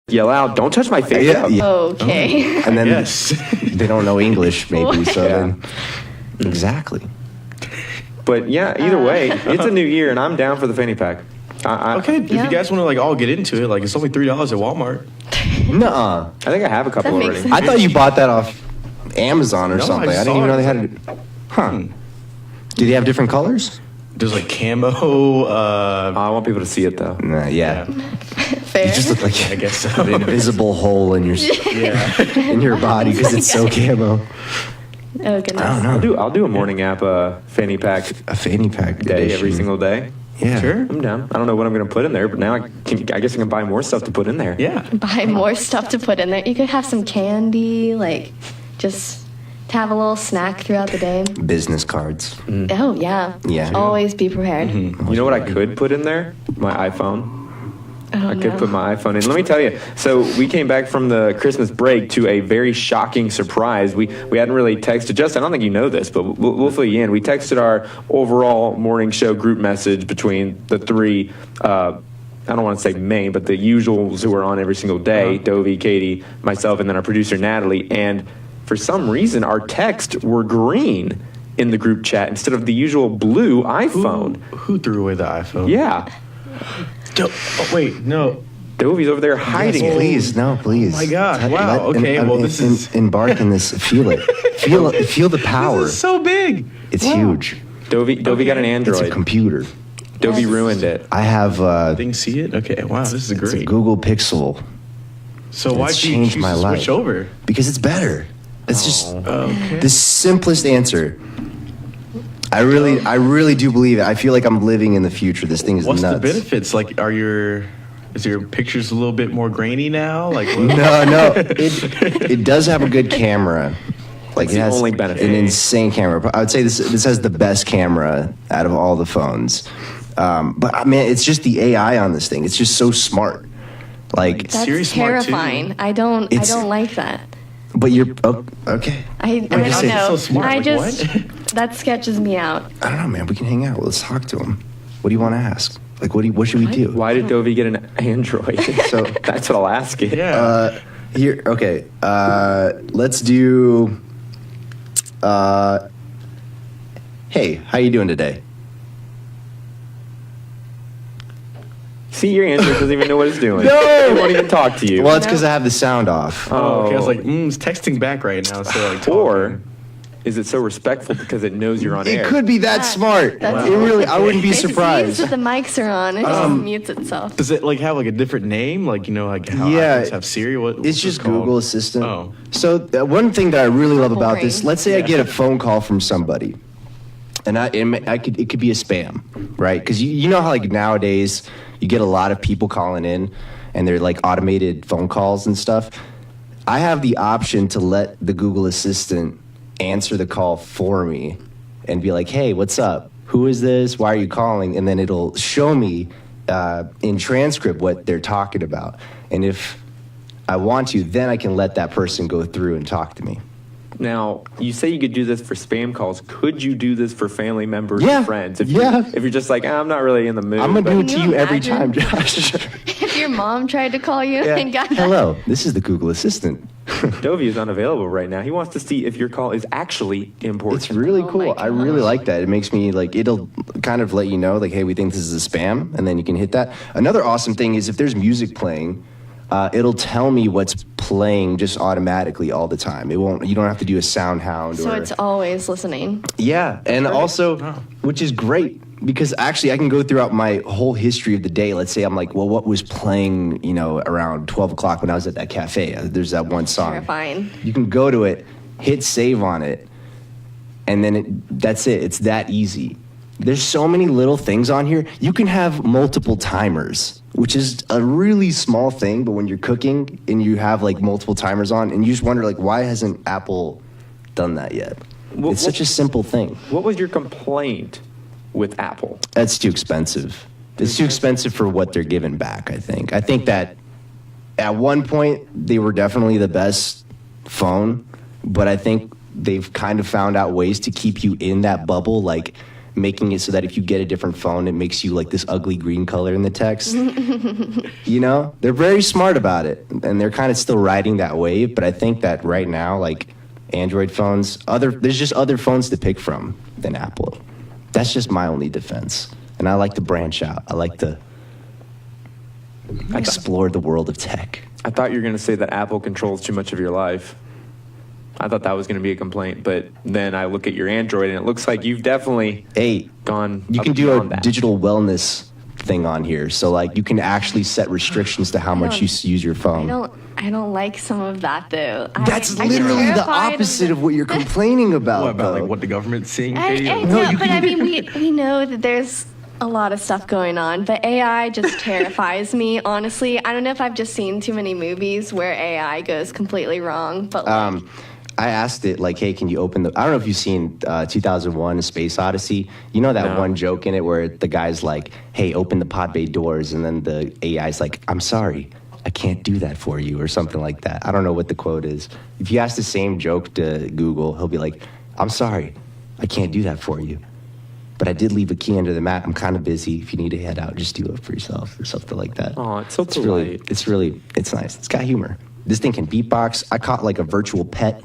yell out, "Don't touch my face." Yeah. Okay. And then they don't know English, maybe. So then, exactly. But yeah, either way, it's a new year, and I'm down for the fanny pack. Okay, if you guys want to like all get into it, like it's only $3 at Walmart. Nuh-uh. I think I have a couple That makes already. sense. I thought you bought that off Amazon or something. I didn't even know they had it. Huh. Do they have different colors? There's like camo. I want people to see it though. Nah, yeah. Fair. You just look like I guess so. an invisible hole in your in your body because it's so camo. Oh goodness. I don't know. I'll do a morning app fanny pack A fanny pack day edition. every single day. Yeah. Sure. I'm down. I don't know what I'm going to put in there, but now I guess I can buy more stuff to put in there. Yeah. Buy more stuff to put in there. You could have some candy, like just to have a little snack throughout the day. Business cards. Oh yeah. Yeah. Always be prepared. You know what I could put in there? My iPhone. Oh, I could put my iPhone in. Let me tell you. So we came back from the Christmas break to a very shocking surprise. We hadn't really texted. Justin, I don't think you know this, but we'll fill you in. We texted our overall morning show group message between the three. I don't want to say main, but the usuals who are on every single day: Dovy, Katie, myself, and then our producer Natalie. And for some reason, our texts were green in the group chat instead of the usual blue iPhone. Who threw away the iPhone? Yeah. Oh, wait, no. Dovy's over there hiding it. Please, no, please. Oh my God. Wow, okay, well, this is- Embark in this. Feel it. Feel the power. This is so big. It's huge. Dovy got an It's Android. a computer. Dovy ruined it. I have Things see it? Okay, wow, this is it's a great. Google Pixel So why'd it's you changed choose my to life. switch over? because it's better. It's just Okay. the simplest answer. I really do believe it. I feel like I'm living in the future. This thing is What's nuts. the benefits? Like, is your pictures a little bit more grainy now? Like, what? No. It does have a good camera. Like That's it the has only benefit. an insane camera. I would say this has the best camera out of all the phones. But I mean, it's just the AI on this thing. It's just so smart. Like, That's Siri's smart, too. terrifying. I don't like that. but you're okay. I don't say know. so smart. I Like, just what? that sketches me out. I don't know, man. We can hang out. Let's talk to him. What do you want to ask? Like, what should we do? Why did Dovy get an Android? So that's what I'll ask you. Yeah. Here, okay. Let's do. Hey, how you doing today? See, your Android doesn't even know what it's doing. No! It won't even talk to you. Well, it's because I have the sound off. Oh, okay. I was like, it's texting back right now. So like, Or talking. is it so respectful because it knows you're on It air? could be that smart. That's- It really, I wouldn't be It sees surprised. that the mics are on. It just mutes itself. Does it like have like a different name? Like, you know, like how Yeah. iPhones have Siri? What's It's just it called? Google Assistant. Oh. So one thing that I really love about Boring. this, let's say I get a phone call from somebody, and it could be a spam, right? Because you know how like nowadays you get a lot of people calling in, and they're like automated phone calls and stuff. I have the option to let the Google Assistant answer the call for me, and be like, "Hey, what's up? Who is this? Why are you calling?" And then it'll show me in transcript what they're talking about, and if I want to, then I can let that person go through and talk to me. Now, you say you could do this for spam calls. Could you do this for family members Yeah. and friends? If Yeah. If you're just like, I'm not really in the mood. I'm gonna do it Can to you you every imagine? time, Josh. If your mom tried to call you and got that. Hello, this is the Google Assistant. Dovy is unavailable right now. He wants to see if your call is actually important. It's really Oh cool. my I really gosh. like that. It makes me like, it'll kind of let you know, like, hey, we think this is a spam, and then you can hit that. Another awesome thing is if there's music playing, it'll tell me what's playing just automatically all the time. It won't. You don't have to do a sound hound. So or, it's always listening. Yeah, and also, which is great because actually I can go throughout my whole history of the day. Let's say I'm like, well, what was playing, around 12 o'clock when I was at that cafe? There's that one song. Terrifying. You can go to it, hit save on it, and then that's it. It's that easy. There's so many little things on here. You can have multiple timers, which is a really small thing, but when you're cooking and you have like multiple timers on, and you just wonder like, why hasn't Apple done that yet? It's such a simple thing. What was your complaint with Apple? That's too expensive. It's too expensive for what they're giving back, I think. I think that at one point they were definitely the best phone, but I think they've kind of found out ways to keep you in that bubble. Like making it so that if you get a different phone, it makes you like this ugly green color in the text. You know, they're very smart about it, and they're kind of still riding that wave. But I think that right now, like Android phones, there's just other phones to pick from than Apple. That's just my only defense. And I like to branch out. I like to explore the world of tech. I thought you were going to say that Apple controls too much of your life. I thought that was going to be a complaint, but then I look at your Android and it looks like you've definitely gone. You up can do beyond a that. digital wellness thing on here, so like you can actually set restrictions to how much you use your phone. I don't like some of that though. That's I'm literally the terrified opposite of what you're complaining about. What about though. like what the government's seeing? I Katie? know, but I mean, we know that there's a lot of stuff going on, but AI just terrifies me, honestly. I don't know if I've just seen too many movies where AI goes completely wrong, but like, I asked it, like, hey, can you open the... I don't know if you've seen 2001 A Space Odyssey. You know that one joke in it where the guy's like, hey, open the pod bay doors, and then the AI's like, I'm sorry, I can't do that for you, or something like that. I don't know what the quote is. If you ask the same joke to Google, he'll be like, I'm sorry, I can't do that for you. But I did leave a key under the mat. I'm kind of busy. If you need to head out, just do it for yourself, or something like that. Oh, it's so polite. It's nice. It's got humor. This thing can beatbox. I caught like a virtual pet.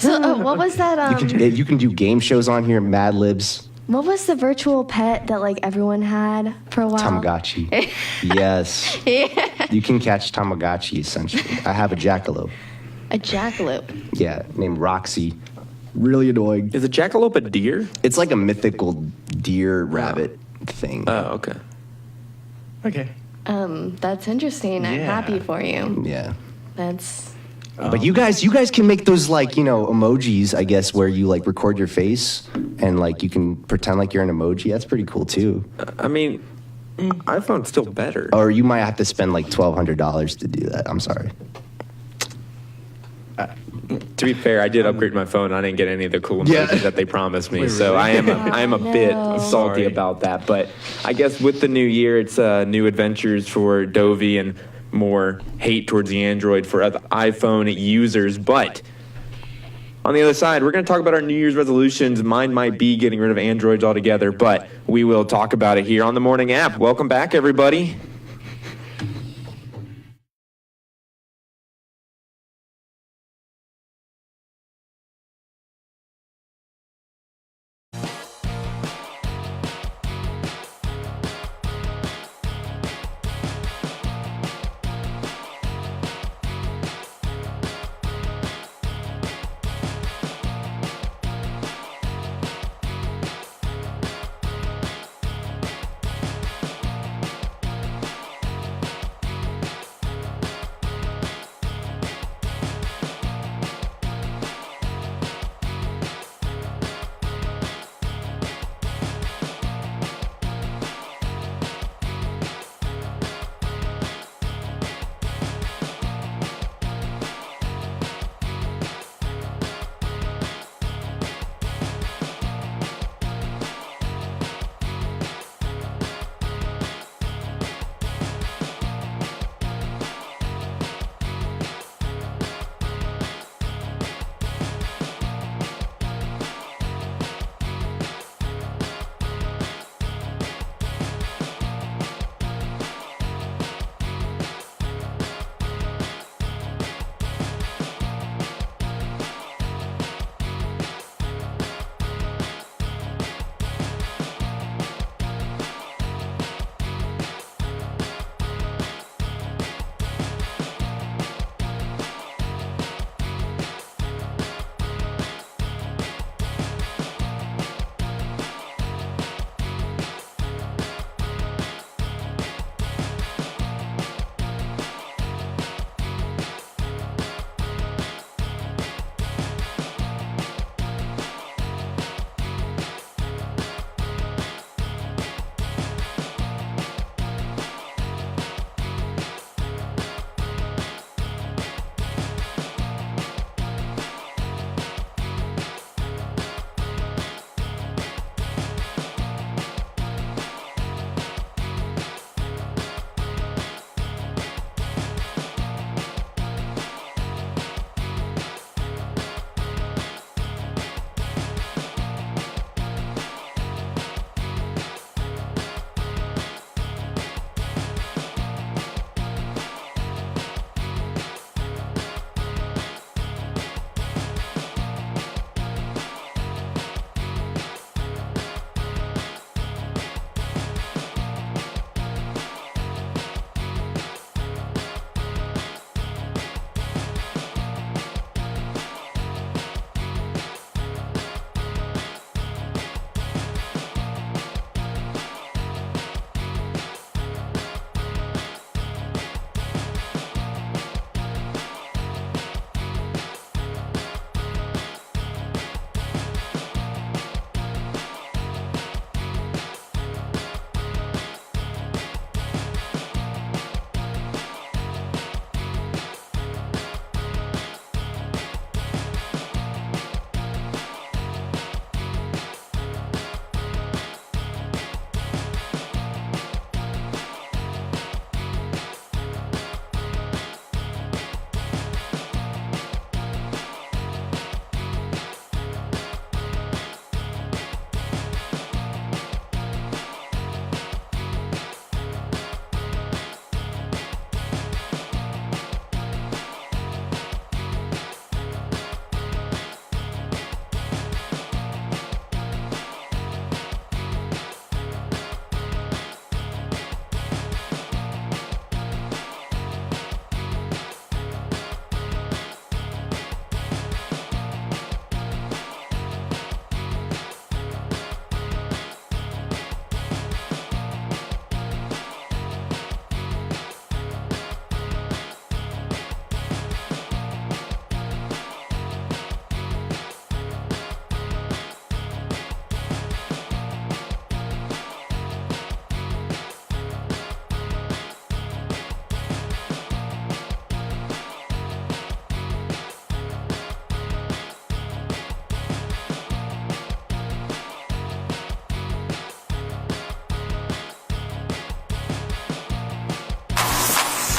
what was that? You can do game shows on here, Mad Libs. What was the virtual pet that like everyone had for a while? Tamagotchi. Yes. Yeah. You can catch Tamagotchi, essentially. I have a jackalope. A jackalope. Yeah, named Roxy. Really annoying. Is a jackalope a deer? It's like a mythical deer rabbit thing. Oh, okay. Okay. That's interesting. I'm Yeah. happy for you. Yeah. That's. But you guys can make those like, emojis, I guess, where you like record your face and like you can pretend like you're an emoji. That's pretty cool too. I mean, iPhone's still better. Or you might have to spend like $1,200 to do that. I'm sorry. To be fair, I did upgrade my phone. I didn't get any of the cool emojis that they promised me, so I am a bit salty Sorry. about that. But I guess with the new year, it's new adventures for Dovy and more hate towards the Android for other iPhone users. But on the other side, we're going to talk about our New Year's resolutions. Mine might be getting rid of Androids altogether, but we will talk about it here on the Morning App. Welcome back, everybody.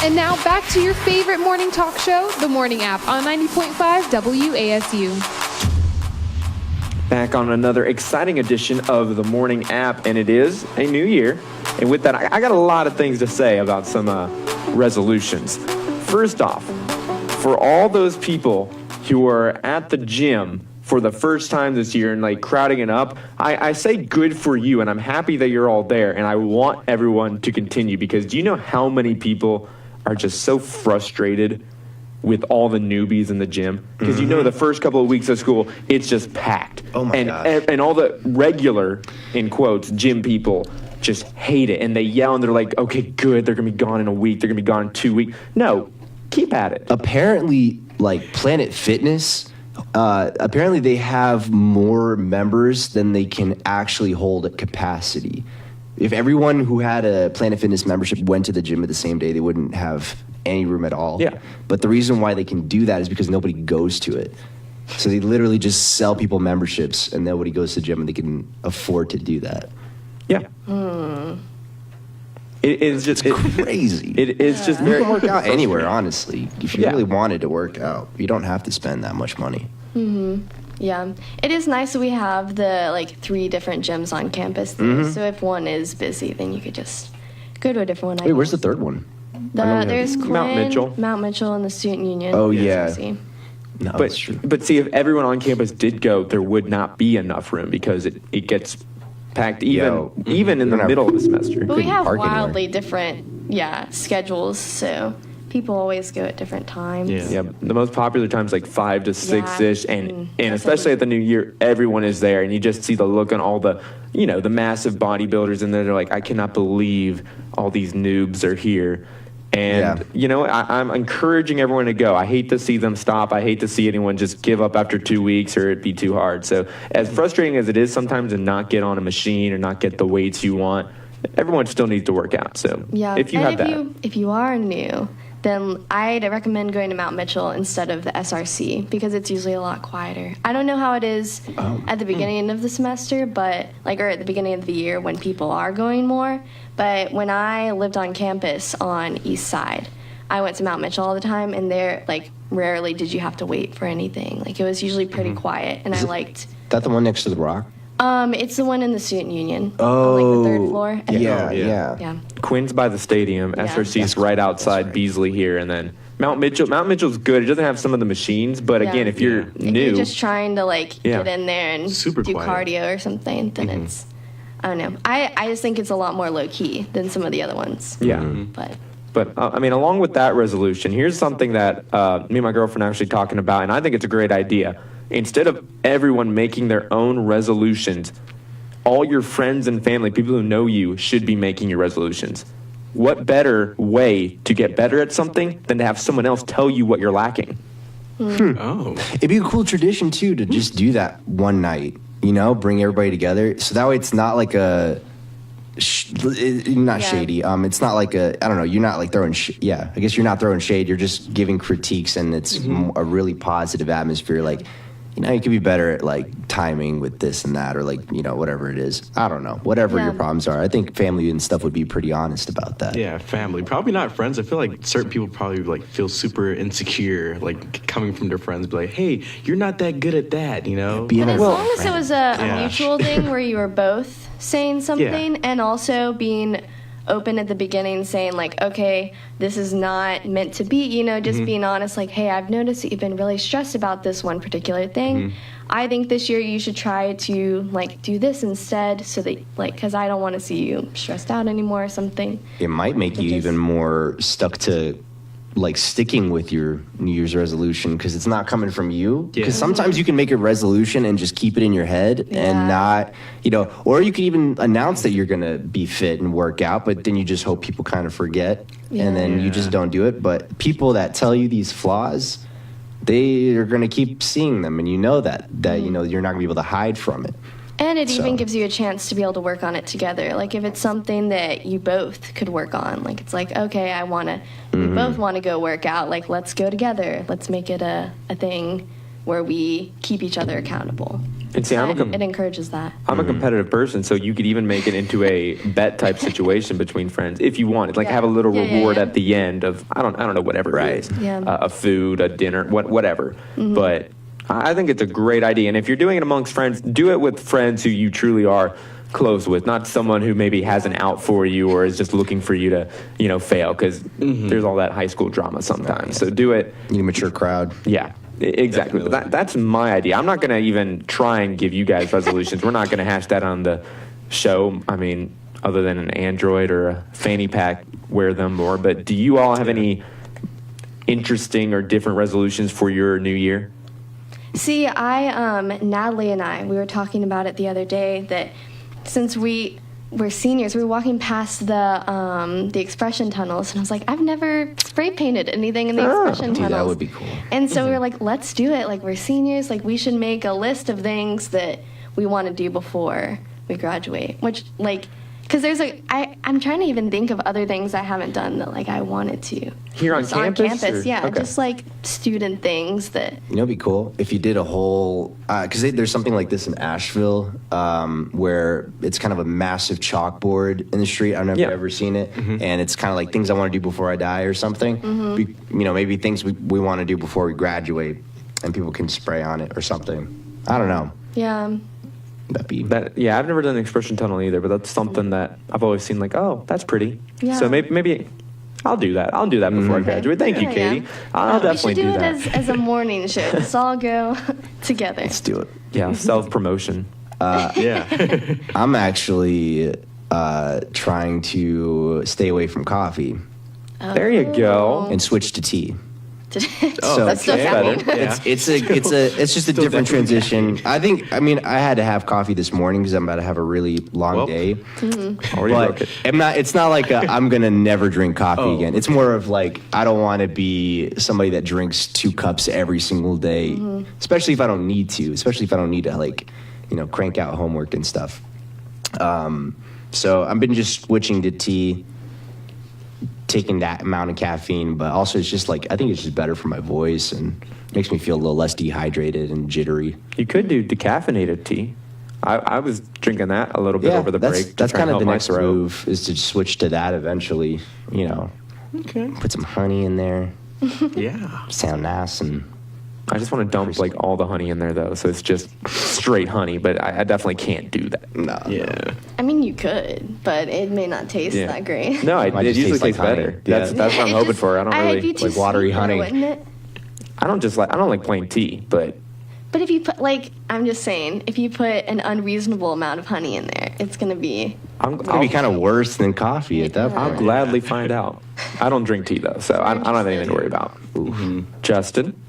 And now back to your favorite morning talk show, The Morning App, on 90.5 WASU. Back on another exciting edition of the Morning App, and it is a new year. And with that, I got a lot of things to say about some resolutions. First off, for all those people who are at the gym for the first time this year and like crowding it up, I say good for you, and I'm happy that you're all there, and I want everyone to continue, because do you know how many people are just so frustrated with all the newbies in the gym? Because you know the first couple of weeks of school, it's just packed. Oh my gosh. And all the regular, in quotes, gym people just hate it, and they yell, and they're like, okay, good, they're going to be gone in a week, they're going to be gone in 2 weeks. No, keep at it. Apparently, like Planet Fitness, apparently they have more members than they can actually hold at capacity. If everyone who had a Planet Fitness membership went to the gym at the same day, they wouldn't have any room at all. Yeah. But the reason why they can do that is because nobody goes to it. So they literally just sell people memberships, and nobody goes to the gym, and they can afford to do that. Yeah. It is just Crazy. It is just You very can work out anywhere, honestly. If you Yeah. really wanted to work out, you don't have to spend that much money. Yeah, it is nice that we have the 3 different gyms on campus. Though. So if one is busy, then you could just go to a different one. Wait, where's the third one? There's Quinn, Mount Mitchell. and the Student Union. Oh, That's yeah. busy. No, that's true. But see, if everyone on campus did go, there would not be enough room, because it gets packed even in the middle of the semester. But we Couldn't have park anywhere. wildly different, schedules. So people always go at different times. Yeah, the most popular times like 5 to 6-ish, and That's especially at the new year, everyone is there, and you just see the look on all the, the massive bodybuilders, and they're like, I cannot believe all these noobs are here. And, I'm encouraging everyone to go. I hate to see them stop. I hate to see anyone just give up after 2 weeks or it be too hard. So as frustrating as it is sometimes to not get on a machine or not get the weights you want, everyone still needs to work out. So if you have that. If you are new, then I'd recommend going to Mount Mitchell instead of the SRC, because it's usually a lot quieter. I don't know how it is at the beginning of the semester, but or at the beginning of the year when people are going more. But when I lived on campus on East Side, I went to Mount Mitchell all the time, and there rarely did you have to wait for anything. It was usually pretty quiet, and I liked. Is that the one next to the rock? It's the one in the Student Union. Oh, on, the 3rd floor. Yeah. Yeah. Quinn's by the stadium. SRC's right outside Beasley here, and then Mount Mitchell's good. It doesn't have some of the machines, but again, if you're If new, you're just trying to get in there and Super do quiet. cardio or something, then it's, I don't know. I just think it's a lot more low key than some of the other ones. yeah. But Along with that resolution, here's something that me and my girlfriend are actually talking about, and I think it's a great idea. Instead of everyone making their own resolutions, all your friends and family, people who know you, should be making your resolutions. What better way to get better at something than to have someone else tell you what you're lacking? Oh. It'd be a cool tradition, too, to just do that one night, bring everybody together. So that way it's not like a... not shady. It's not like I don't know. You're not throwing. I guess you're not throwing shade. You're just giving critiques, and it's a really positive atmosphere. You could be better at timing with this and that, or whatever it is. I don't know. Whatever your problems are, I think family and stuff would be pretty honest about that. Yeah, family. Probably not friends. I feel like certain people probably feel super insecure, coming from their friends, be like, "Hey, you're not that good at that," Being and as long as it was a Yeah. mutual thing where you were both saying something, and also being open at the beginning, saying okay, this is not meant to be, just being honest, hey, I've noticed that you've been really stressed about this one particular thing. I think this year you should try to do this instead, so that because I don't want to see you stressed out anymore or something. It might make you even more stuck to sticking with your New Year's resolution, because it's not coming from you. Because sometimes you can make a resolution and just keep it in your head and not, or you could even announce that you're going to be fit and work out, but then you just hope people kind of forget, and then you just don't do it. But people that tell you these flaws, they are going to keep seeing them, and that you're not going to be able to hide from it. And it even gives you a chance to be able to work on it together. If it's something that you both could work on, it's okay, we both want to go work out. Let's go together. Let's make it a thing where we keep each other accountable. And see, it encourages that. I'm a competitive person, so you could even make it into a bet type situation between friends if you wanted. Like have a little reward at the end of I don't know whatever it is, a food, a dinner, whatever. But I think it's a great idea, and if you're doing it amongst friends, do it with friends who you truly are close with, not someone who maybe has an out for you or is just looking for you to fail, because there's all that high school drama sometimes. So do it. You need a mature crowd. Yeah. Exactly. That's my idea. I'm not going to even try and give you guys resolutions. We're not going to hash that on the show. I mean, other than an Android or a fanny pack, wear them more. But do you all have any interesting or different resolutions for your new year? See, Natalie and I, we were talking about it the other day that since we're seniors, we were walking past the expression tunnels, and I was like, I've never spray painted anything in the expression tunnels. That would be cool. And so we were like, let's do it. Like, we're seniors. Like, we should make a list of things that we want to do before we graduate. Which, like, because I'm trying to even think of other things I haven't done that, like, I wanted to. Here on just campus? On campus, yeah. Okay. Just, like, student things that... You know, it'd be cool if you did a whole, because there's something like this in Asheville where it's kind of a massive chalkboard in the street. I've never ever seen it. And it's kind of like things I want to do before I die or something. Maybe things we want to do before we graduate, and people can spray on it or something. I don't know. Yeah. I've never done the expression tunnel either, but that's something that I've always seen like, oh, that's pretty. Yeah. So maybe I'll do that. I'll do that before I graduate. Thank you, Katie. I'll definitely do that. We should do it as a morning show. Let's all go together. Let's do it. Yeah, self-promotion. I'm actually trying to stay away from coffee There you go. and switch to tea. That's still caffeine. It's just a different transition. I had to have coffee this morning because I'm about to have a really long day. Already broke it. It's not like I'm gonna never drink coffee again. It's more of like I don't want to be somebody that drinks 2 cups every single day, especially if I don't need to. Especially if I don't need to crank out homework and stuff. So I've been just switching to tea, taking that amount of caffeine, but also it's just like I think it's just better for my voice and makes me feel a little less dehydrated and jittery. You could do decaffeinated tea. I was drinking that a little bit over the break. That's kind of the next throat. move is to switch to that eventually. Okay. Put some honey in there. Yeah. Sound nice and. I just want to dump like all the honey in there though, so it's just straight honey. But I definitely can't do that. No. Yeah. I mean, you could, but it may not taste that great. No, Might it just usually taste like tastes better. honey. Yeah. That's what I'm hoping for. I don't I'd really be too like watery sweet, though, honey. wouldn't it? I don't like plain tea, but But if you put, I'm just saying, if you put an unreasonable amount of honey in there, it's going to be... I'll It'd be kind of worse than coffee at that I'll point. gladly find out. I don't drink tea though, so I don't have anything to worry about. Justin?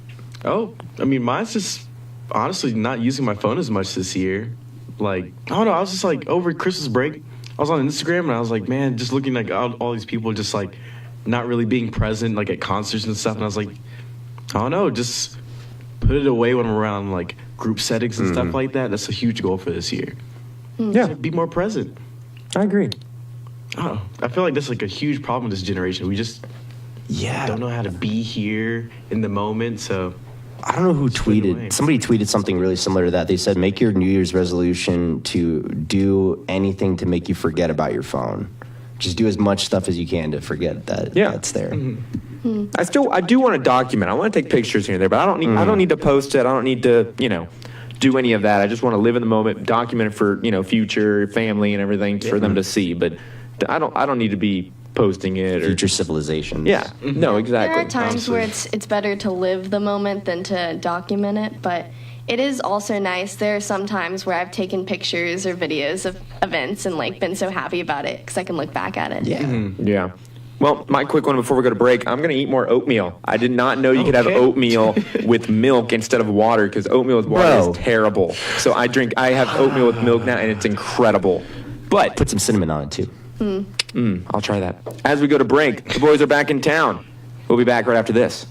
Oh, I mean, mine's just honestly not using my phone as much this year. Like, I don't know, I was just like, over Christmas break, I was on Instagram and I was like, man, just looking like all these people just like not really being present, like at concerts and stuff. And I was like, I don't know, just put it away when we're around like group settings and stuff like that. That's a huge goal for this year. Yeah, Be more present. I agree. Oh, I feel like that's like a huge problem with this generation. We just don't know how to be here in the moment. So I don't know who away. tweeted. Somebody tweeted something really similar to that. They said, make your New Year's resolution to do anything to make you forget about your phone. Just do as much stuff as you can to forget that that's there. I do want to document. I want to take pictures here and there, but I don't need to post it. I don't need to, do any of that. I just want to live in the moment, document it for, future family and everything for them to see. But I don't need to be posting it or Future civilizations. Yeah. No, exactly. There are times where it's better to live the moment than to document it, but it is also nice. There are some times where I've taken pictures or videos of events and been so happy about it because I can look back at it. Yeah. Yeah. Well, my quick one before we go to break, I'm going to eat more oatmeal. I did not know you could have oatmeal with milk instead of water because oatmeal with water is terrible. So I have oatmeal with milk now and it's incredible. But Put some cinnamon on it too. I'll try that. As we go to break, the boys are back in town. We'll be back right after this.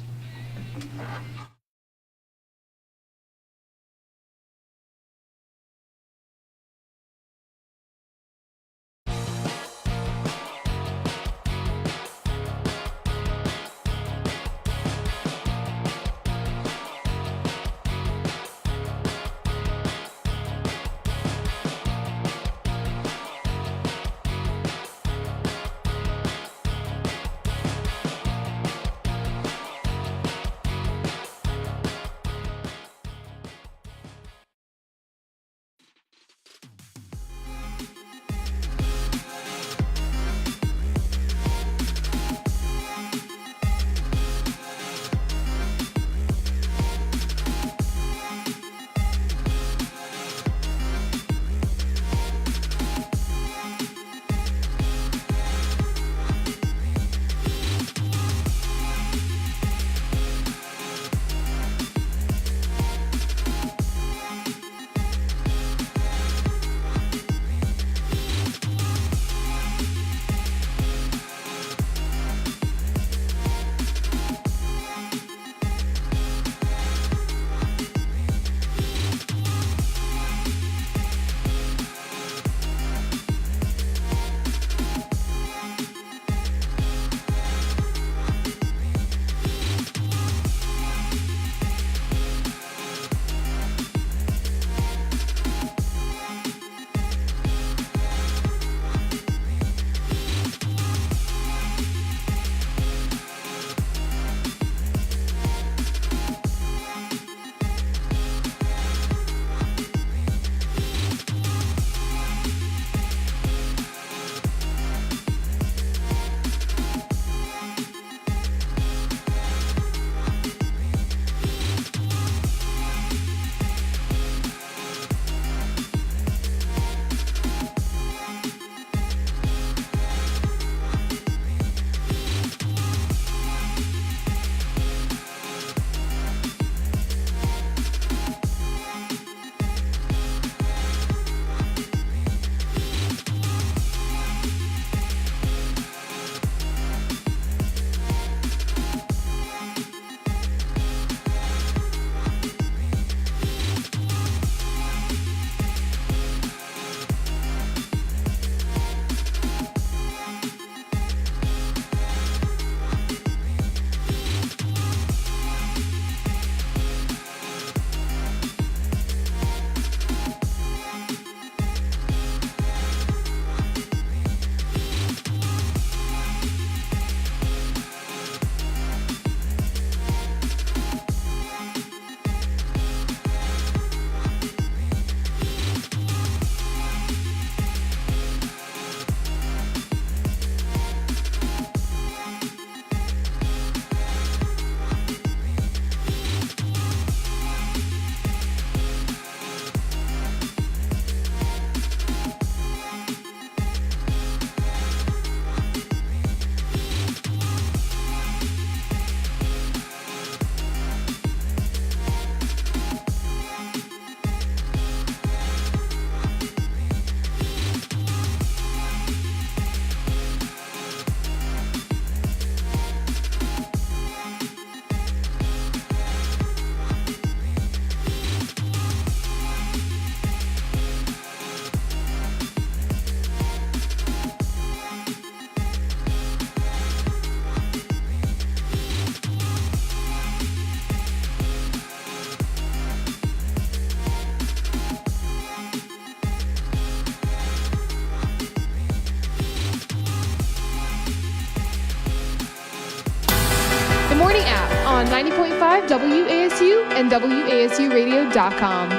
on 90.5 WASU and WASUradio.com.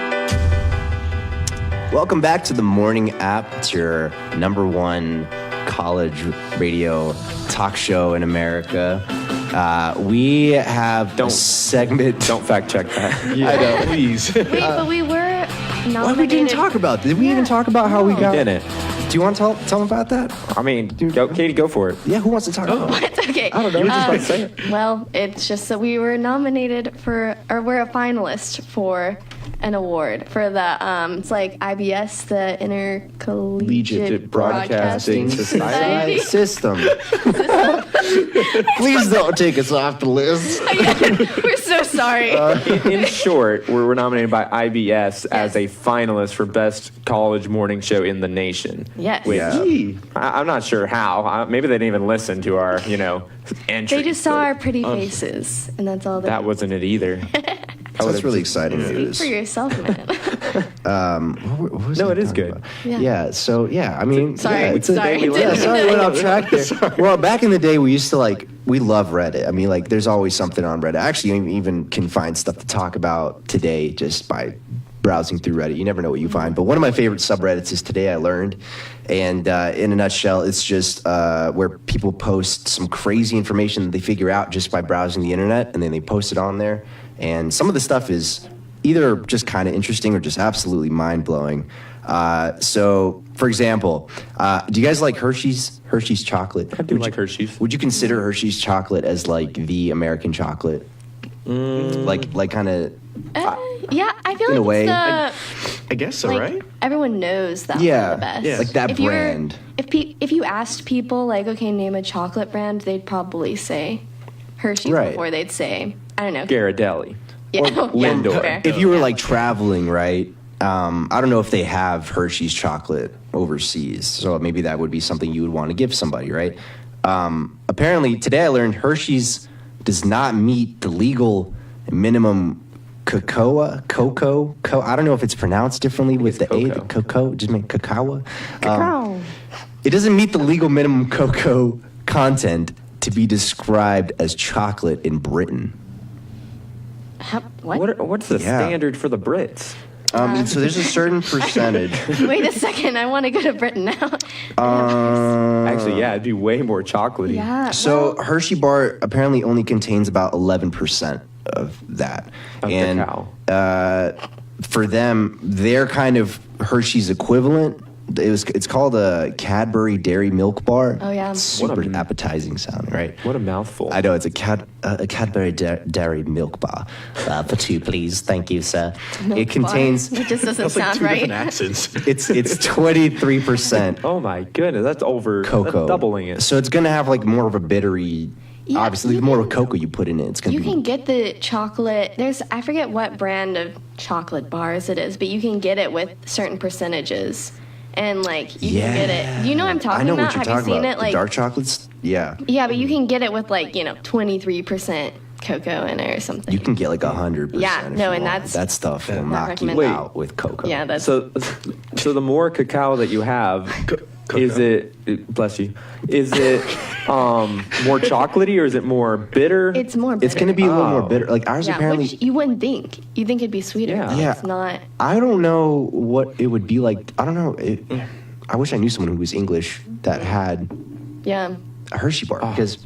Welcome back to the Morning App. It's your number one college radio talk show in America. We have a segment. Don't fact check that. Yeah, I know. please. Wait, but we were nominated. Well, we didn't talk about this. Did we even talk about how we got? Didn't. Do you want to tell them about that? I mean, Katie, go for it. Yeah, who wants to talk about it? It's okay. I don't know. You were just about to say it. Well, it's just that we were nominated we're a finalist for an award for the, it's like IBS, the Intercollegiate Broadcasting Society. System. Please don't take us off the list. We're so sorry. In short, we're nominated by IBS as a finalist for Best College Morning Show in the Nation. Yes. Which Yeah. I'm not sure how. Maybe they didn't even listen to our, entry. They just saw our pretty faces, and that's all they That wasn't it either. That's really exciting Speak news. for yourself, man. What was No, I it is talking good. about? Yeah. I mean, Sorry, yeah, it's a sorry. daily life. Sorry, we went off track there. Well, back in the day, we used to we love Reddit. I mean, there's always something on Reddit. Actually, you even can find stuff to talk about today just by browsing through Reddit. You never know what you find. But one of my favorite subreddits is Today I Learned. And in a nutshell, it's just where people post some crazy information that they figure out just by browsing the internet, and then they post it on there. And some of the stuff is either just kind of interesting or just absolutely mind-blowing. So, for example, do you guys like Hershey's chocolate? I do like Hershey's. Would you consider Hershey's chocolate as the American chocolate? Like kind of... Yeah, I feel In a like way. I guess so, like right? everyone knows that Yeah. one the best. Yeah. Like that If you were- brand. If you asked people okay, name a chocolate brand, they'd probably say Hershey's Right. before they'd say I don't know. Ghirardelli. Yeah, Lindor. fair. If you were traveling, right? I don't know if they have Hershey's chocolate overseas, so maybe that would be something you would want to give somebody, right? Apparently, today I learned Hershey's does not meet the legal minimum cocoa. I don't know if it's pronounced differently with the A. Cocoa, just mean cacao. It doesn't meet the legal minimum cocoa content to be described as chocolate in Britain. What? What's the Yeah. standard for the Brits? So there's a certain percentage. Wait a second, I want to go to Britain now. Actually, yeah, it'd be way more chocolatey. Yeah. So well, Hershey bar apparently only contains about 11% of that. Of and cacao. For them, their kind of Hershey's equivalent, it's called a Cadbury Dairy Milk Bar. Oh, yeah. It's super What a- appetizing sounding, right? What a mouthful. I know, it's a Cadbury Dairy Milk Bar. For two, please. Thank you, sir. milk It contains, bar. It just doesn't That's like sound two right. different accents. it's 23% Oh my goodness, that's over. cocoa. That's doubling it. So it's going to have more of a bittery, Yeah, obviously, you the more can- cocoa you put in it, it's going You to be... can get the chocolate. I forget what brand of chocolate bars it is, but you can get it with certain percentages. And you can get it. Do you know what I'm talking I know about? what you're Have talking you seen about. it? The dark chocolates? Yeah. Yeah, but you can get it with 23% cocoa in it or something. You can get 100%. Yeah, if no, you and want. that's- that stuff will not knock you recommended. out with cocoa. Yeah, that's So the more cacao that you have, is it? Bless you. Is it more chocolatey or is it more bitter? it's more bitter. It's going to be a little more Oh. bitter. Ours yeah, apparently. which you wouldn't think. You think it'd be sweeter. Yeah. but Yeah. It's not. I don't know what it would be like. I don't know. I wish I knew someone who was English that had Yeah. a Hershey bar because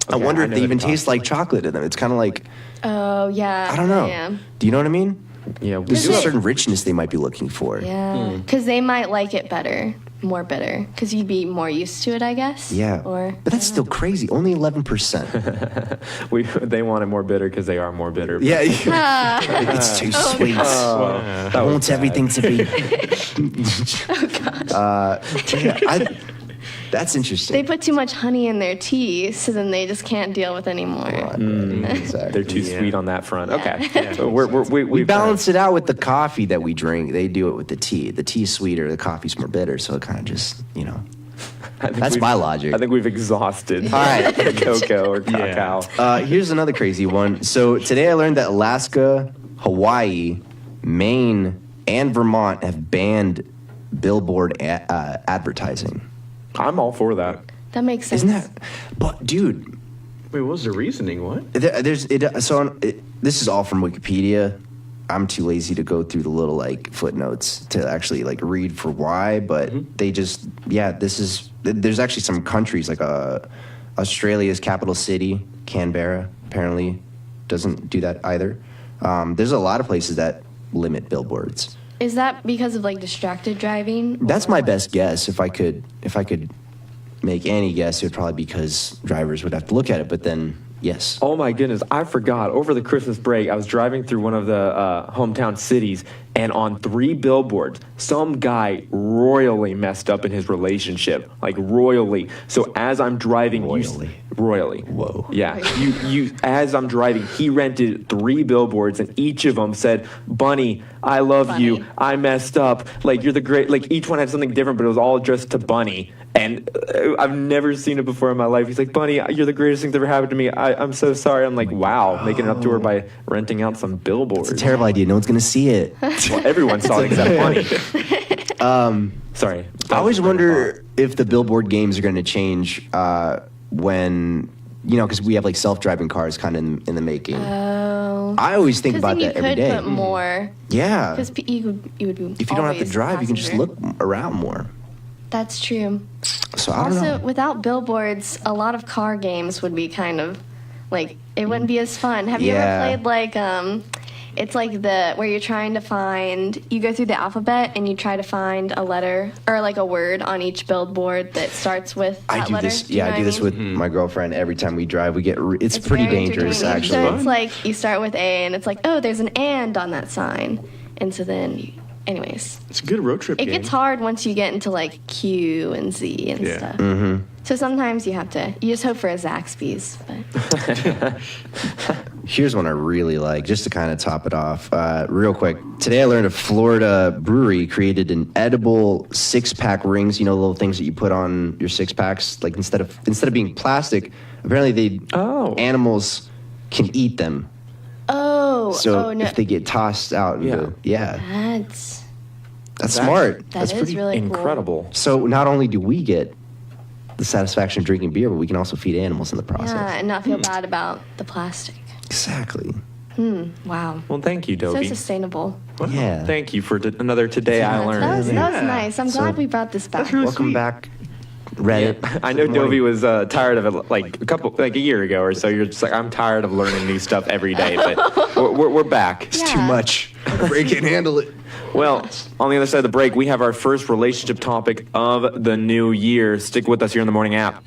I Okay, wonder I if know they the even process. taste like chocolate in them. It's kind of like, Oh, yeah. I don't know. Yeah. Do you know what I mean? yeah, we There's do a it. certain richness they might be looking for. Yeah. Because they might like it better, more bitter. Because you'd be more used to it, I guess. Yeah. Or. But that's still crazy. Only 11%. They want it more bitter because they are more bitter. Yeah. It's too sweet. That I was want bad. everything to be. That's interesting. They put too much honey in their tea, so then they just can't deal with anymore. Exactly. They're too Yeah. sweet on that front. Okay. So we We balance it out with the coffee that we drink. They do it with the tea. The tea's sweeter, the coffee's more bitter, so it kind of just, that's my logic. I think we've exhausted All right. cocoa or cacao. Here's another crazy one. So today I learned that Alaska, Hawaii, Maine, and Vermont have banned billboard advertising. I'm all for that. That makes sense. Isn't that? But dude, Wait, what was the reasoning? What? This is all from Wikipedia. I'm too lazy to go through the little like footnotes to actually like read for why, but they just there's actually some countries like Australia's capital city, Canberra, apparently doesn't do that either. There's a lot of places that limit billboards. Is that because of like distracted driving? That's my best guess. If I could make any guess, it would probably be because drivers would have to look at it, but then yes. Oh my goodness, I forgot. Over the Christmas break, I was driving through one of the hometown cities, and on 3 billboards, some guy royally messed up in his relationship, like royally. So as I'm driving, royally. Whoa. Yeah, as I'm driving, he rented 3 billboards, and each of them said, "Bunny, I love you. I messed up. Like you're the great." Like each one had something different, but it was all addressed to Bunny. And I've never seen it before in my life. He's like, "Bunny, you're the greatest thing that ever happened to me. I'm so sorry." I'm like, wow, making it up to her by renting out some billboards. It's a terrible idea. No one's going to see it. Well, everyone saw it except Bunny. Sorry. I always wonder if the billboard games are going to change when, because we have like self-driving cars kind of in the making. Oh. I always think about that every day. You could put more. Yeah. Because you would be If you don't have to drive, you can just look around more. That's true. So I don't know. Also, without billboards, a lot of car games would be kind of like it wouldn't be as fun. Have you ever played like it's like where you're trying to find, you go through the alphabet and you try to find a letter or like a word on each billboard that starts with that letter. I do this with my girlfriend every time we drive. It's pretty very dangerous entertaining. actually. So it's like you start with A and it's like, oh, there's an and on that sign. And so then anyways. It's a good road trip It game. gets hard once you get into like Q and Z and stuff. Mm-hmm. So sometimes you just hope for a Zaxby's. But. Here's one I really like, just to kind of top it off. Real quick. Today I learned a Florida brewery created an edible 6-pack rings, the little things that you put on your 6-packs. Like instead of being plastic, apparently animals can eat them. So if they get tossed out, that's smart. That's pretty really incredible. Cool. So not only do we get the satisfaction of drinking beer, but we can also feed animals in the process. Yeah, and not feel bad about the plastic. Exactly. Wow. Well, thank you, Dovy. So sustainable. Well, Yeah. Thank you for another Today I Learned. That was nice. I'm glad we brought this back. Welcome back, Reddit. I know Dovy was tired of it like a year ago or so. You're just like, I'm tired of learning new stuff every day, but we're back. It's too much. Break can't handle it. Well, on the other side of the break, we have our first relationship topic of the new year. Stick with us here in the morning app.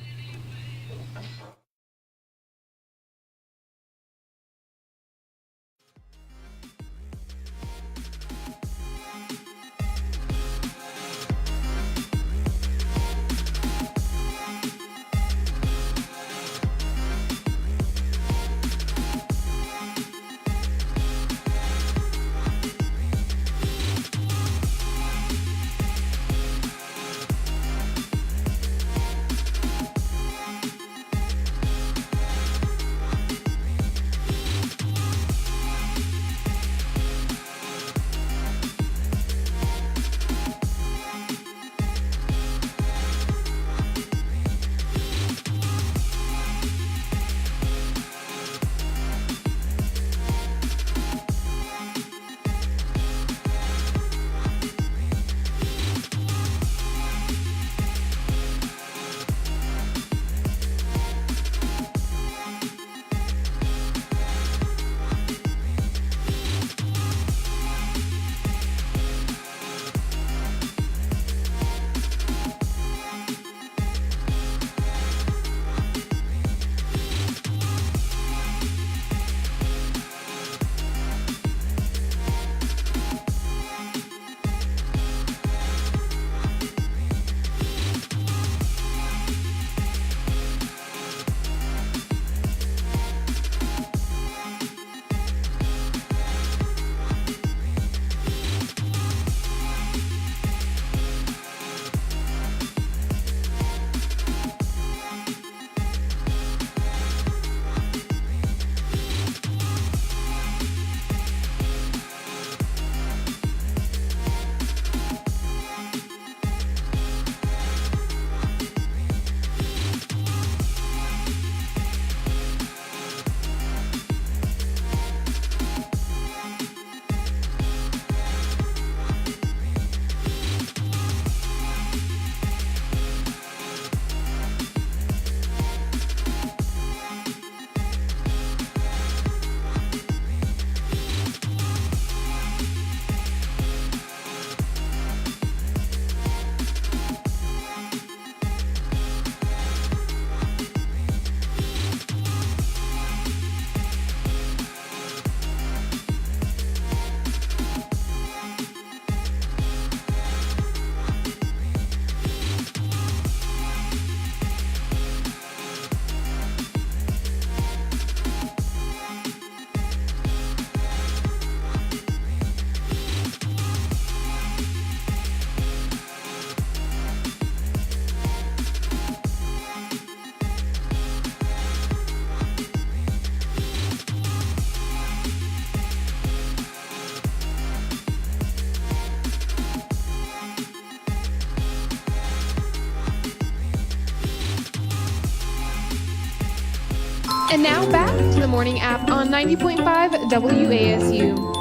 And now back to the morning app on 90.5 WASU.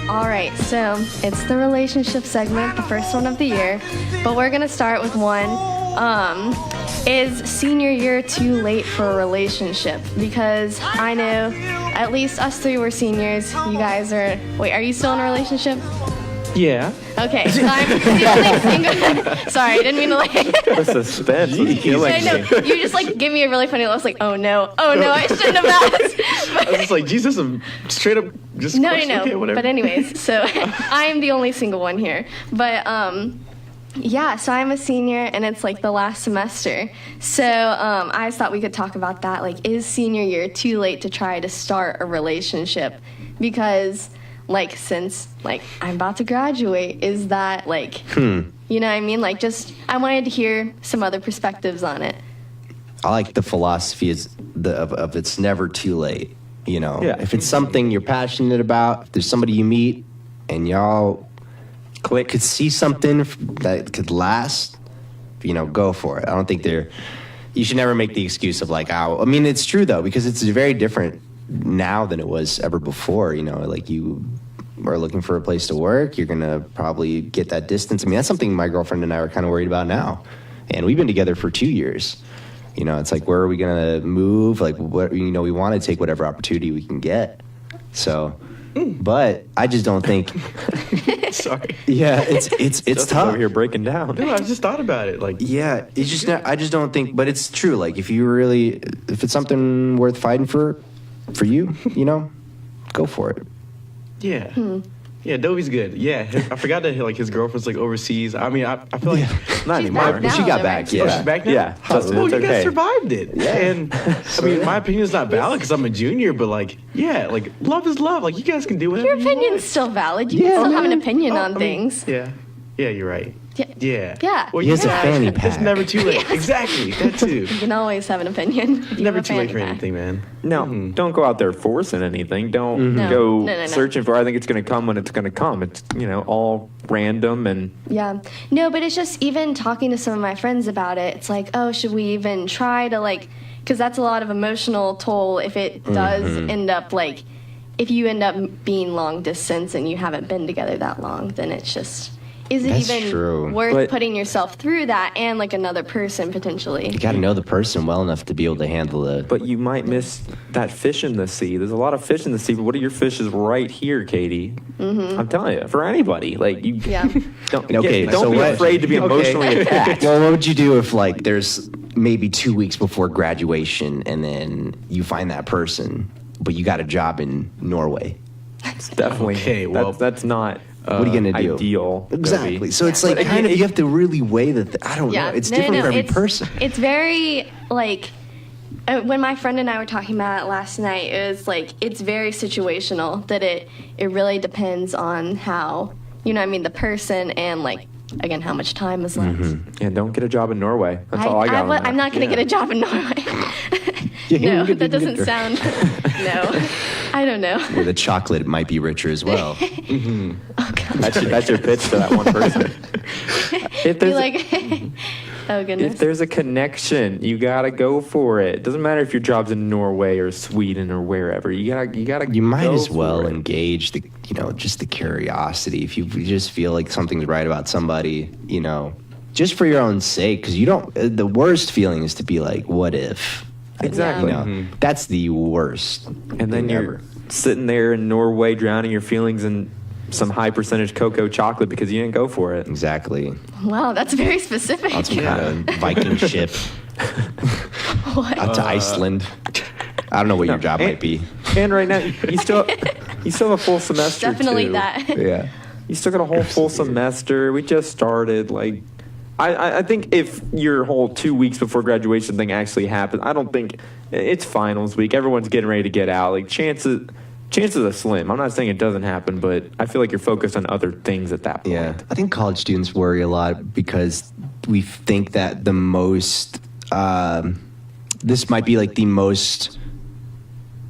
All right, so it's the relationship segment, the first one of the year, but we're gonna start with one. Is senior year too late for a relationship? Because I know at least us three were seniors. You guys are, wait, are you still in a relationship? Yeah. Okay, so I'm the only single. Sorry, I didn't mean to The suspense was killing I know, me. you just like give me a really funny look. I was like, oh no, I shouldn't have asked. I was just like, Jesus, I'm straight up just No. Okay, whatever. But anyways, so I am the only single one here. But yeah, so I'm a senior and it's like the last semester. So I just thought we could talk about that. Like, is senior year too late to try to start a relationship? Because like, since like I'm about to graduate, is that like, you know what I mean? Like, just I wanted to hear some other perspectives on it. I like the philosophy of it's never too late. You know, Yeah. if it's something you're passionate about, if there's somebody you meet and y'all could see something that could last, you know, go for it. I don't think you should never make the excuse of like, oh, I mean, it's true though, because it's very different now than it was ever before. You know, like you are looking for a place to work, you're going to probably get that distance. I mean, that's something my girlfriend and I are kind of worried about now. And we've been together for 2 years. You know, it's like, where are we going to move? Like, what, you know, we want to take whatever opportunity we can get. So, but I just don't think. Sorry. Yeah, it's Justin's tough. over here breaking down. No, I just thought about it. Like, Yeah, it's just I just don't think. But it's true. Like, if it's something worth fighting for you, you know, go for it. yeah. Yeah, Dovy's good. Yeah, I forgot that like his girlfriend's like overseas. I mean, I feel like Not She's anymore. back now, She got though, back. right? Yeah. Oh, she's back now? Yeah, Justin, Oh, it's you guys okay. survived it. Yeah. And I mean, my opinion's not valid because I'm a junior, but like, yeah, like love is love. Like you guys can do whatever Your you want. opinion's still valid. You Yeah, can still have an man. opinion Oh, on I mean, things. Yeah, you're right. Yeah. Yeah. Yeah. Well, He has a yeah, fanny It's pack. never too late. Yes. Exactly. That too. You can always have an opinion. if you Never have a too late fanny for pack. anything, man. No, don't go out there forcing anything. Don't No. go No. searching for. I think it's going to come when it's going to come. It's all random and Yeah. No, but it's just even talking to some of my friends about it. It's like, oh, should we even try to like, because that's a lot of emotional toll if it does end up like, if you end up being long distance and you haven't been together that long, then it's just, is it That's even true. worth But- putting yourself through that and like another person potentially? You got to know the person well enough to be able to handle it. but you might miss that fish in the sea. There's a lot of fish in the sea, but what are your fishes right here, Katie? I'm telling you, for anybody, like you Yeah. don't Okay, don't so be what- afraid to be emotionally attached. Well, what would you do if like there's maybe 2 weeks before graduation and then you find that person, but you got a job in Norway? It's definitely Okay, well, that's not What are you gonna do? ideal. Exactly. Dovy. So it's like But kind of again, you have to really weigh I don't know. It's different for every person. It's very like when my friend and I were talking about it last night. It was like it's very situational. That it really depends on how the person and like again how much time is left. Yeah, don't get a job in Norway. That's all I got. on that. I'm not gonna get a job in Norway. Yeah, No, you that can doesn't get- sound. No, I don't know. Where the chocolate might be richer as well. That's your pitch to that one person. If Be there's, like, oh goodness. if there's a connection, you gotta go for it. Doesn't matter if your job's in Norway or Sweden or wherever. You gotta. You might go as for well it. engage just the curiosity. If you just feel like something's right about somebody, just for your own sake, because you don't. The worst feeling is to be like, what if? Exactly. That's the worst. And then thing you're ever. sitting there in Norway, drowning your feelings in some high percentage cocoa chocolate because you didn't go for it. Exactly. Wow, that's very specific. On some kind of Viking ship What? out to Iceland. I don't know what your job might be. And right now, you still have a full semester. Definitely too. that. Yeah. You still got a whole full semester. We just started. Like, I think if your whole 2 weeks before graduation thing actually happens, I don't think it's finals week. Everyone's getting ready to get out. Like chances are slim. I'm not saying it doesn't happen, but I feel like you're focused on other things at that point. Yeah, I think college students worry a lot because we think that the most, this might be like the most,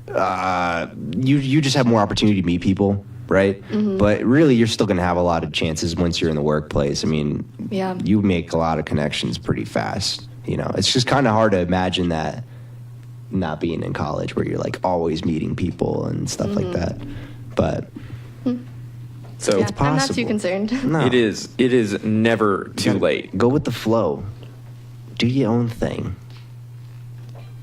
you just have more opportunity to meet people right? But really, you're still going to have a lot of chances once you're in the workplace. I mean, Yeah. you make a lot of connections pretty fast. You know, it's just kind of hard to imagine that not being in college where you're like always meeting people and stuff like that. But So Yeah, I'm not possible. too concerned. no, it is never too late. Go with the flow. Do your own thing.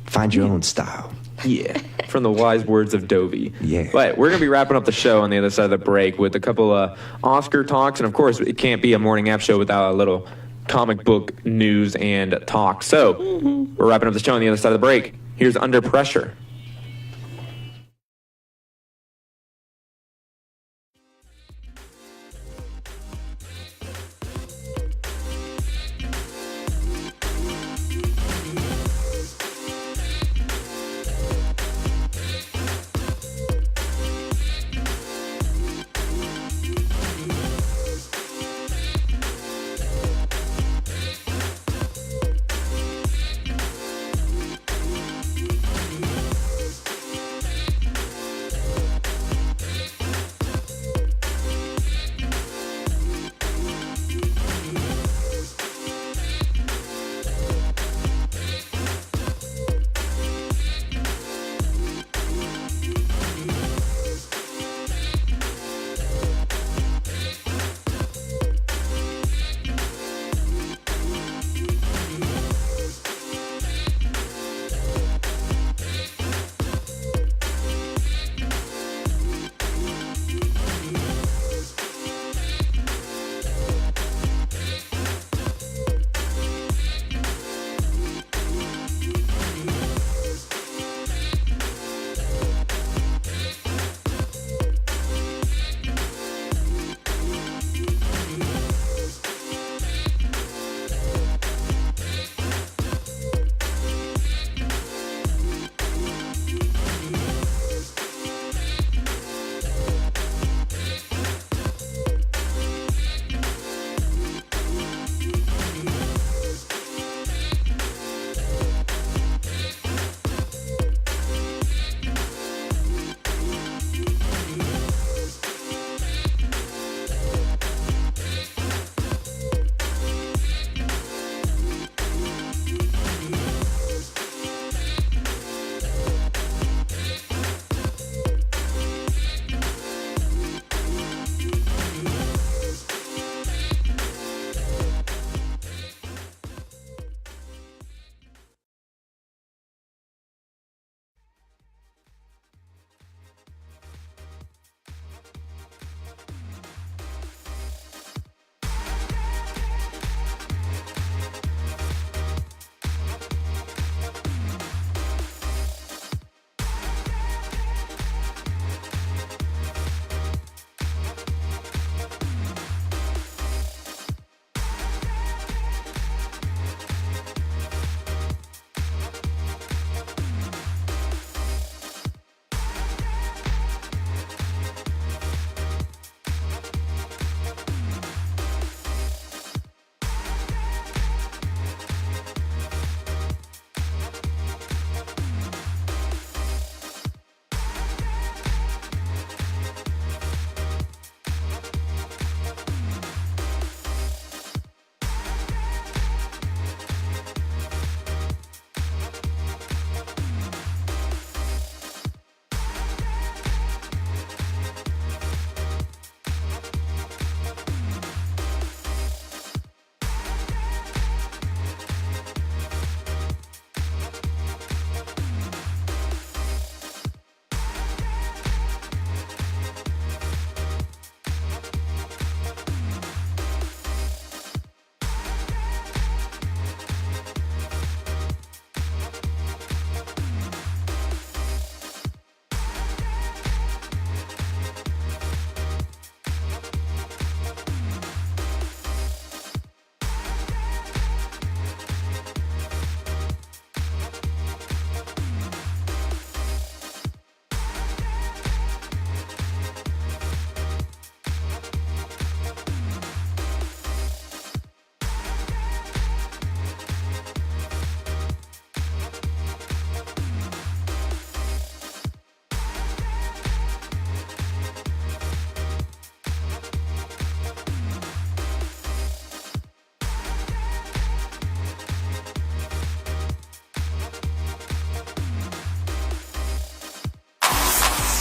Find your own style. Yeah. From the wise words of Dovy. Yeah. But we're going to be wrapping up the show on the other side of the break with a couple of Oscar talks. And of course, it can't be a morning app show without a little comic book news and talk. So we're wrapping up the show on the other side of the break. Here's Under Pressure.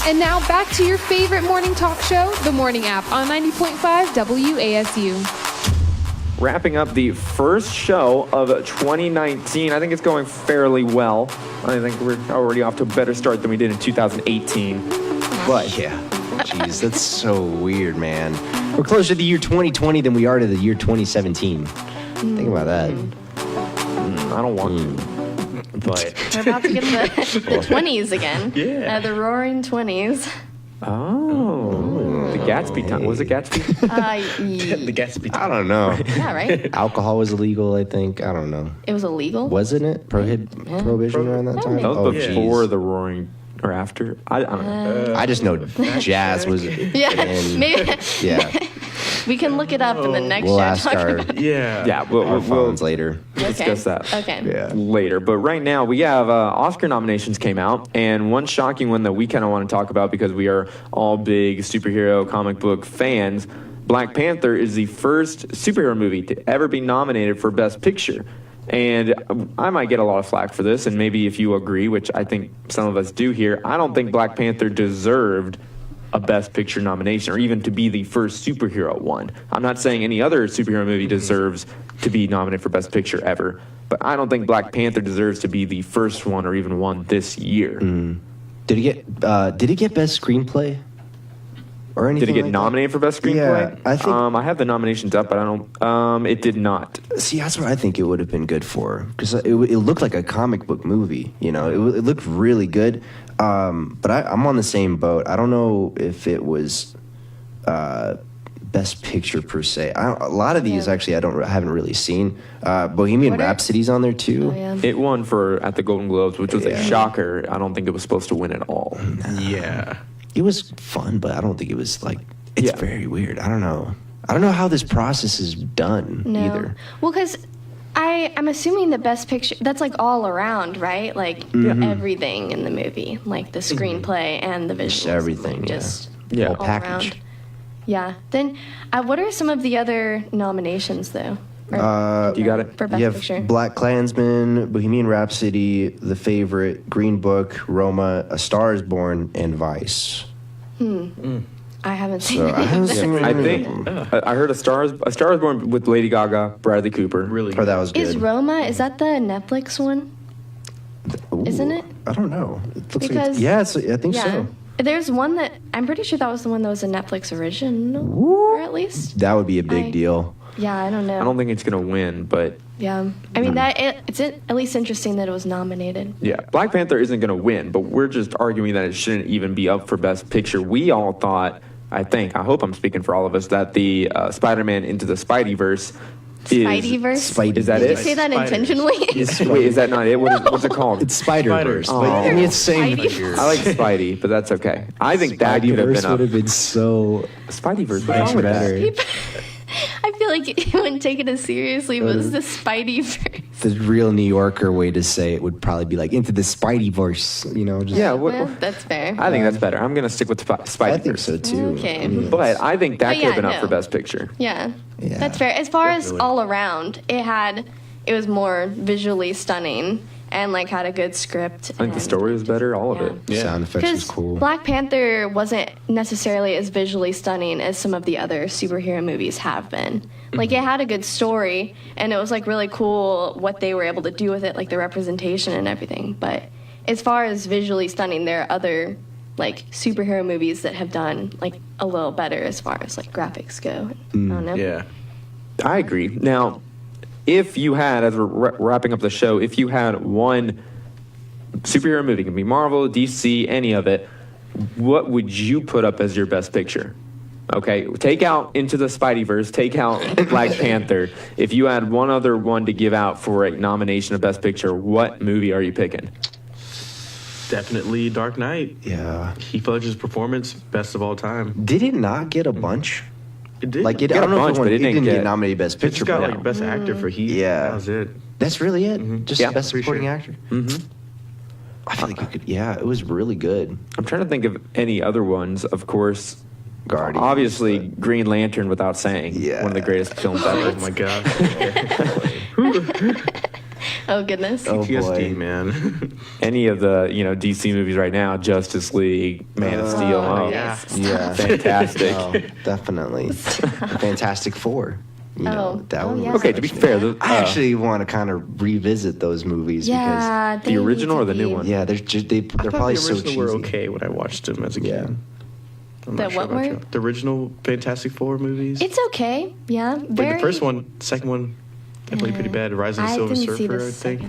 And now back to your favorite morning talk show, The Morning App on 90.5 WASU. Wrapping up the first show of 2019. I think it's going fairly well. I think we're already off to a better start than we did in 2018. But yeah, jeez, that's so weird, man. We're closer to the year 2020 than we are to the year 2017. Think about that. I don't want to. But We're about to get the 20s again. Yeah. The roaring 20s. the Gatsby time. Was it Gatsby? The Gatsby. I don't know. Yeah, right? Alcohol was illegal, I think. I don't know. It was illegal? Wasn't it? Prohibition around that time? That was Oh, before jeez. the roaring or after. I don't know. I just know jazz was. Yeah, and- maybe yeah. we can look it up in the next We'll show. ask our Yeah, we'll phones later. discuss that. Okay. Yeah. Later. But right now, we have Oscar nominations came out, and one shocking one that we kind of want to talk about because we are all big superhero comic book fans. Black Panther is the first superhero movie to ever be nominated for Best Picture. And I might get a lot of flack for this, and maybe if you agree, which I think some of us do here, I don't think Black Panther deserved a Best Picture nomination or even to be the first superhero one. I'm not saying any other superhero movie deserves to be nominated for Best Picture ever, but I don't think Black Panther deserves to be the first one or even one this year. Did it get best screenplay? Or anything Did it get like nominated for Best Screenplay? Yeah, I think- I have the nominations up, but I don't. It did not. that? See, that's what I think it would have been good for. Because it looked like a comic book movie. You know, it looked really good. But I'm on the same boat. I don't know if it was Best Picture per se. A lot of these actually I haven't really seen. Bohemian What are- Rhapsody's on there too. Oh, yeah. It won at the Golden Globes, which was a shocker. I don't think it was supposed to win at all. Yeah. It was fun, but I don't think it was like. It's Yeah. very weird. I don't know. I don't know how this process is done No. either. Well, because I'm assuming the Best Picture, that's like all around, right? Like everything in the movie, like the screenplay and the visuals. everything, like, yeah. just Yeah. all Whole package. around. Yeah. Then what are some of the other nominations, though? You got it? For Best You have Picture. Black Klansman, Bohemian Rhapsody, The Favorite, Green Book, Roma, A Star Is Born, and Vice. I haven't seen So any I of haven't them. seen I any think of them. I heard a Star Is Born with Lady Gaga, Bradley Cooper. Really. Or that was good. Is Roma, is that the Netflix one? Ooh, isn't it? I don't know. It looks like Because- yeah, I think Yeah. so. There's one that, I'm pretty sure that was the one that was a Netflix original, or at least. That would be a big I- deal. Yeah, I don't know. I don't think it's going to win, but Yeah. I mean, it's at least interesting that it was nominated. yeah, Black Panther isn't going to win, but we're just arguing that it shouldn't even be up for Best Picture. We all thought, I hope I'm speaking for all of us, that the Spider-Man Into the Spideyverse is... Spideyverse? Spidey. Is that Did it? you say that Spiders. intentionally? Wait, is that not it? What's it called? It's Spider-Verse. Spiders. But, I mean, it's same. Spidey. I like Spidey, but that's okay. I think that could have Spideyverse been up. would have been so Spideyverse. What's much wrong with that? better. I feel like it wouldn't take it as seriously was the Spideyverse. The real New Yorker way to say it would probably be like into the Spideyverse. You know, just, Yeah, Well, that's fair. I think that's better. I'm going to stick with Spideyverse. I think so too. Okay. I mean, But I think that But could have yeah, been up no. for Best Picture. Yeah, Yeah. that's fair. As far as Definitely. all around, it was more visually stunning and like had a good script. I think the story was better, all of it. Yeah. sound effects was Because cool. Black Panther wasn't necessarily as visually stunning as some of the other superhero movies have been. Like it had a good story, and it was like really cool what they were able to do with it, like the representation and everything. But as far as visually stunning, there are other like superhero movies that have done like a little better as far as like graphics go. I don't know. Yeah. I agree. Now, if you had, as we're wrapping up the show, if you had one superhero movie, it can be Marvel, DC, any of it, what would you put up as your Best Picture? Okay, take out Into the Spideyverse, take out Black Panther. If you had one other one to give out for a nomination of Best Picture, what movie are you picking? Definitely Dark Knight. Yeah. Heath Ledger's performance, best of all time. Did it not get a bunch? It did. Like it, Got I don't a know bunch, if it, won, but it it didn't didn't get get- nominated Best It Picture. just got but like best actor for Heath. Yeah. That was it. That's really it. Just Yeah, Best pretty Supporting sure. Actor. I feel like you could. Yeah, it was really good. I'm trying to think of any other ones. Of course, Guardians. obviously but- Green Lantern without saying. Yeah. One of the greatest films Oh ever. my god. Oh goodness. Oh, PTSD, boy. man. Any of the DC movies right now, Justice League, Man of Steel. Oh, yeah. Yeah. fantastic. Oh, definitely. Fantastic Four. You know, that one yeah. was Okay, to be fair, I actually want to kind of revisit those movies Yeah, The original or the new one? because yeah, they're I probably thought the so original cheesy. were okay when I watched them as a Yeah. kid. I'm The not sure what about were? you. The original Fantastic Four movies. It's okay. Yeah. Like Very. the first one, second one, definitely pretty bad. Rise of the I Silver didn't see Surfer, the I think.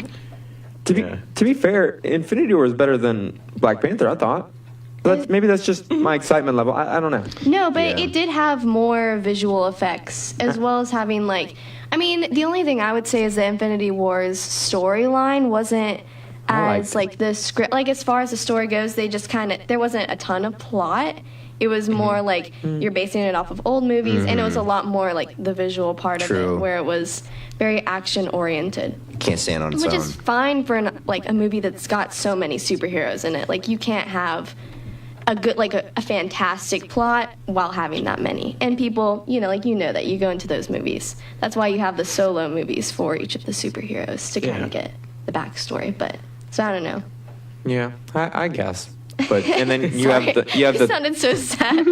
second. To be fair, Infinity War was better than Black Panther, I thought. But maybe that's just my excitement level. I don't know. No, but Yeah. it did have more visual effects as well as having the only thing I would say is the Infinity Wars storyline wasn't as the script, as far as the story goes, they just there wasn't a ton of plot. It was more like you're basing it off of old movies, and it was a lot more like the visual part of True. it, where it was very action oriented, Can't stand on its which own. is fine for a movie that's got so many superheroes in it. Like you can't have a good a fantastic plot while having that many. And people, that you go into those movies. That's why you have the solo movies for each of the superheroes to kind of get the backstory. But so I don't know. Yeah, I guess. But and then you Sorry. have It the sounded so sad.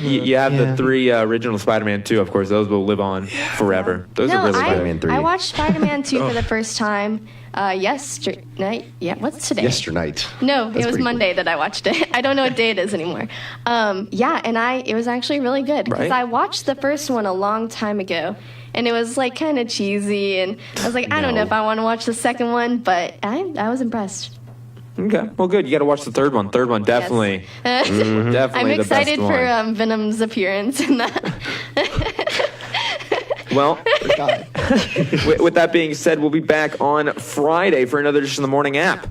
you have the three original Spider-Man 2, of course. Those will live on forever. Those are really Spider-Man good. 3. I watched Spider-Man 2 for the first time yesterday. Yeah, what's today? Yesterday. No, That's it was pretty Monday that I watched it. I don't know what day it is anymore. And it was actually really good because Right? I watched the first one a long time ago, and it was kind of cheesy, and I was like, I don't know if I want to watch the second one, but I was impressed. Okay, well, good. You got to watch the third one. Third one, definitely. Definitely I'm the excited best one. for Venom's appearance in that. Well, with that being said, we'll be back on Friday for another edition of the Morning App.